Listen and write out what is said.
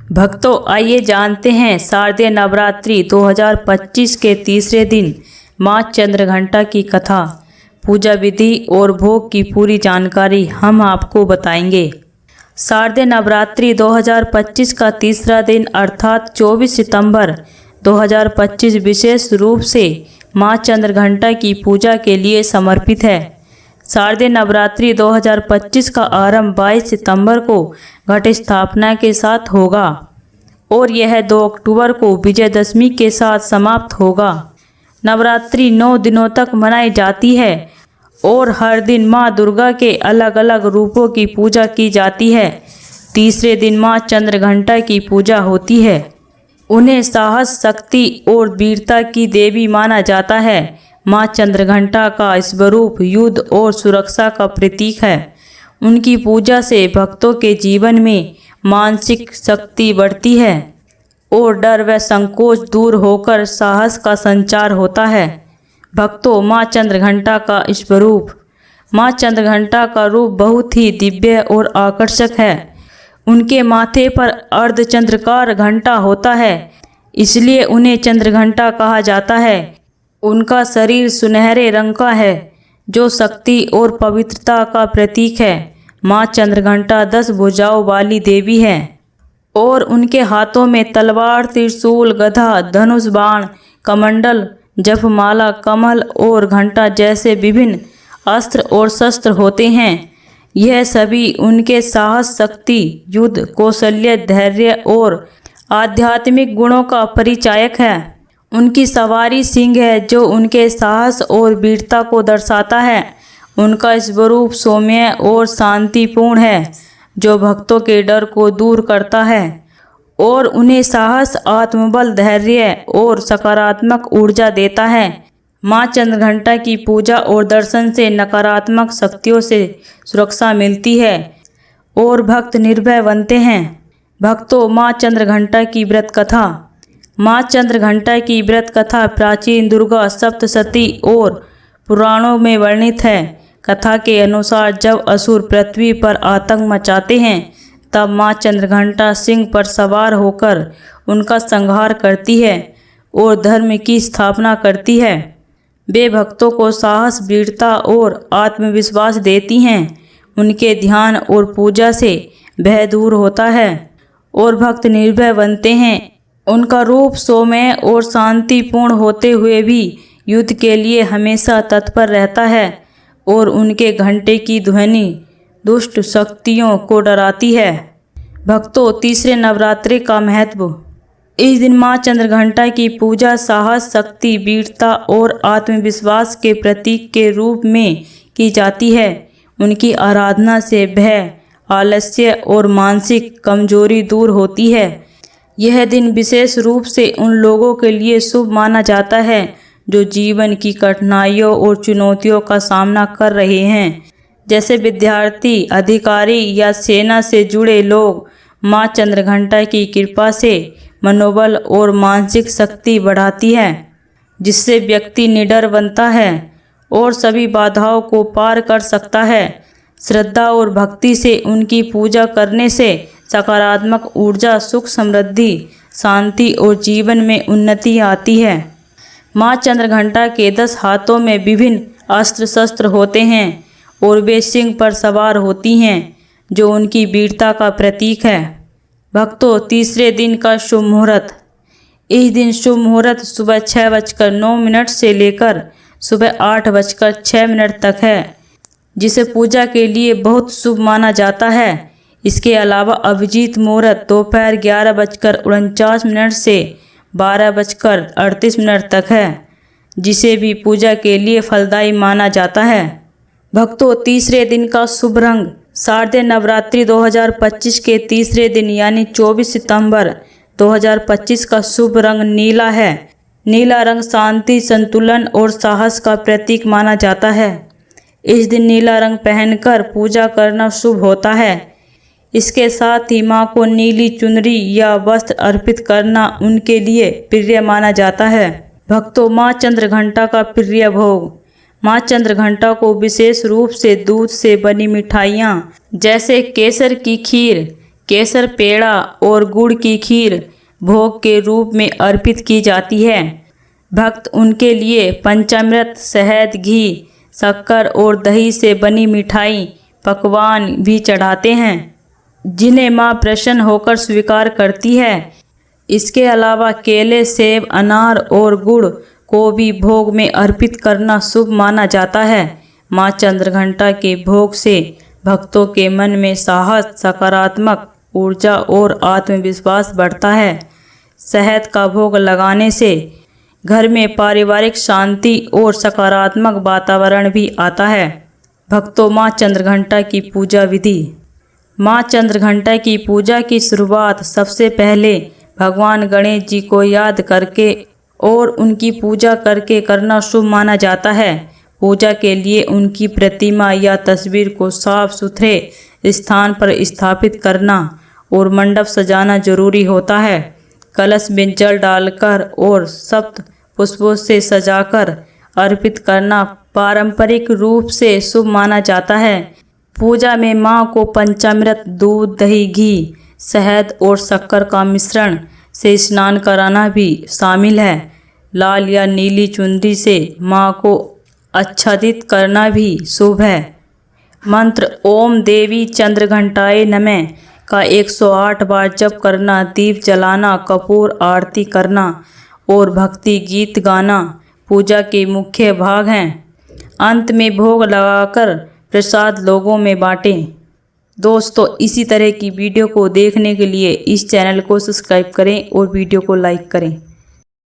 भक्तों, आइए जानते हैं शारदीय नवरात्रि 2025 के तीसरे दिन मां चंद्रघंटा की कथा, पूजा विधि और भोग की पूरी जानकारी हम आपको बताएंगे। शारदीय नवरात्रि 2025 का तीसरा दिन अर्थात 24 सितंबर 2025 विशेष रूप से मां चंद्रघंटा की पूजा के लिए समर्पित है। शारदीय नवरात्रि 2025 का आरंभ 22 सितंबर को घट स्थापना के साथ होगा और यह 2 अक्टूबर को विजयदशमी के साथ समाप्त होगा। नवरात्रि 9 दिनों तक मनाई जाती है और हर दिन मां दुर्गा के अलग अलग रूपों की पूजा की जाती है। तीसरे दिन मां चंद्रघंटा की पूजा होती है। उन्हें साहस, शक्ति और वीरता की देवी माना जाता है। मां चंद्रघंटा का स्वरूप युद्ध और सुरक्षा का प्रतीक है। उनकी पूजा से भक्तों के जीवन में मानसिक शक्ति बढ़ती है और डर व संकोच दूर होकर साहस का संचार होता है। भक्तों, मां चंद्रघंटा का स्वरूप। मां चंद्रघंटा का रूप बहुत ही दिव्य और आकर्षक है। उनके माथे पर अर्धचंद्राकार घंटा होता है, इसलिए उन्हें चंद्रघंटा कहा जाता है। उनका शरीर सुनहरे रंग का है, जो शक्ति और पवित्रता का प्रतीक है। मां चंद्रघंटा 10 भुजाओं वाली देवी है और उनके हाथों में तलवार, त्रिशूल, गदा, धनुष, बाण, कमंडल, जपमाला, कमल और घंटा जैसे विभिन्न अस्त्र और शस्त्र होते हैं। यह सभी उनके साहस, शक्ति, युद्ध कौशल्य, धैर्य और आध्यात्मिक गुणों का परिचायक है। उनकी सवारी सिंह है, जो उनके साहस और वीरता को दर्शाता है। उनका स्वरूप सौम्य और शांतिपूर्ण है, जो भक्तों के डर को दूर करता है और उन्हें साहस, आत्मबल, धैर्य और सकारात्मक ऊर्जा देता है। मां चंद्रघंटा की पूजा और दर्शन से नकारात्मक शक्तियों से सुरक्षा मिलती है और भक्त निर्भय बनते हैं। भक्तों, मां चंद्रघंटा की व्रत कथा। मां चंद्रघंटा की व्रत कथा प्राचीन दुर्गा सप्तशती और पुराणों में वर्णित है। कथा के अनुसार जब असुर पृथ्वी पर आतंक मचाते हैं, तब मां चंद्रघंटा सिंह पर सवार होकर उनका संहार करती है और धर्म की स्थापना करती है। वे भक्तों को साहस, वीरता और आत्मविश्वास देती हैं। उनके ध्यान और पूजा से भय दूर होता है और भक्त निर्भय बनते हैं। उनका रूप सौम्य और शांतिपूर्ण होते हुए भी युद्ध के लिए हमेशा तत्पर रहता है और उनके घंटे की ध्वनि दुष्ट शक्तियों को डराती है। भक्तों, तीसरे नवरात्रि का महत्व। इस दिन मां चंद्रघंटा की पूजा साहस, शक्ति, वीरता और आत्मविश्वास के प्रतीक के रूप में की जाती है। उनकी आराधना से भय, आलस्य और मानसिक कमजोरी दूर होती है। यह दिन विशेष रूप से उन लोगों के लिए शुभ माना जाता है जो जीवन की कठिनाइयों और चुनौतियों का सामना कर रहे हैं, जैसे विद्यार्थी, अधिकारी या सेना से जुड़े लोग। मां चंद्रघंटा की कृपा से मनोबल और मानसिक शक्ति बढ़ाती है, जिससे व्यक्ति निडर बनता है और सभी बाधाओं को पार कर सकता है। श्रद्धा और भक्ति से उनकी पूजा करने से सकारात्मक ऊर्जा, सुख, समृद्धि, शांति और जीवन में उन्नति आती है। मां चंद्रघंटा के 10 हाथों में विभिन्न अस्त्र शस्त्र होते हैं और वे सिंह पर सवार होती हैं, जो उनकी वीरता का प्रतीक है। भक्तों, तीसरे दिन का शुभ मुहूर्त। इस दिन शुभ मुहूर्त सुबह 6:09 से लेकर सुबह 8:06 तक है, जिसे पूजा के लिए बहुत शुभ माना जाता है। इसके अलावा अभिजीत मुहूर्त दोपहर 11:49 से 12:38 तक है, जिसे भी पूजा के लिए फलदायी माना जाता है। भक्तों, तीसरे दिन का शुभ रंग। शारदीय नवरात्रि 2025 के तीसरे दिन यानी 24 सितंबर 2025 का शुभ रंग नीला है। नीला रंग शांति, संतुलन और साहस का प्रतीक माना जाता है। इस दिन नीला रंग पहनकर पूजा करना शुभ होता है। इसके साथ ही मां को नीली चुनरी या वस्त्र अर्पित करना उनके लिए प्रिय माना जाता है। भक्तों, मां चंद्रघंटा का प्रिय भोग। मां चंद्रघंटा को विशेष रूप से दूध से बनी मिठाइयाँ जैसे केसर की खीर, केसर, पेड़ा और गुड़ की खीर भोग के रूप में अर्पित की जाती है। भक्त उनके लिए पंचामृत, शहद, घी, शक्कर और दही से बनी मिठाई, पकवान भी चढ़ाते हैं, जिन्हें मां प्रसन्न होकर स्वीकार करती है। इसके अलावा केले, सेब, अनार और गुड़ को भी भोग में अर्पित करना शुभ माना जाता है। मां चंद्रघंटा के भोग से भक्तों के मन में साहस, सकारात्मक ऊर्जा और आत्मविश्वास बढ़ता है। शहद का भोग लगाने से घर में पारिवारिक शांति और सकारात्मक वातावरण भी आता है। भक्तों, मां चंद्रघंटा की पूजा विधि। मां चंद्रघंटा की पूजा की शुरुआत सबसे पहले भगवान गणेश जी को याद करके और उनकी पूजा करके करना शुभ माना जाता है। पूजा के लिए उनकी प्रतिमा या तस्वीर को साफ सुथरे स्थान पर स्थापित करना और मंडप सजाना जरूरी होता है। कलश में जल डालकर और सप्त पुष्पों से सजाकर अर्पित करना पारंपरिक रूप से शुभ माना जाता है। पूजा में मां को पंचामृत, दूध, दही, घी, शहद और शक्कर का मिश्रण से स्नान कराना भी शामिल है। लाल या नीली चुनरी से मां को आच्छादित करना भी शुभ है। मंत्र ओम देवी चंद्रघंटाए नमः का 108 बार जप करना, दीप जलाना, कपूर आरती करना और भक्ति गीत गाना पूजा के मुख्य भाग हैं। अंत में भोग लगाकर प्रसाद लोगों में बांटें। दोस्तों, इसी तरह की वीडियो को देखने के लिए इस चैनल को सब्सक्राइब करें और वीडियो को लाइक करें।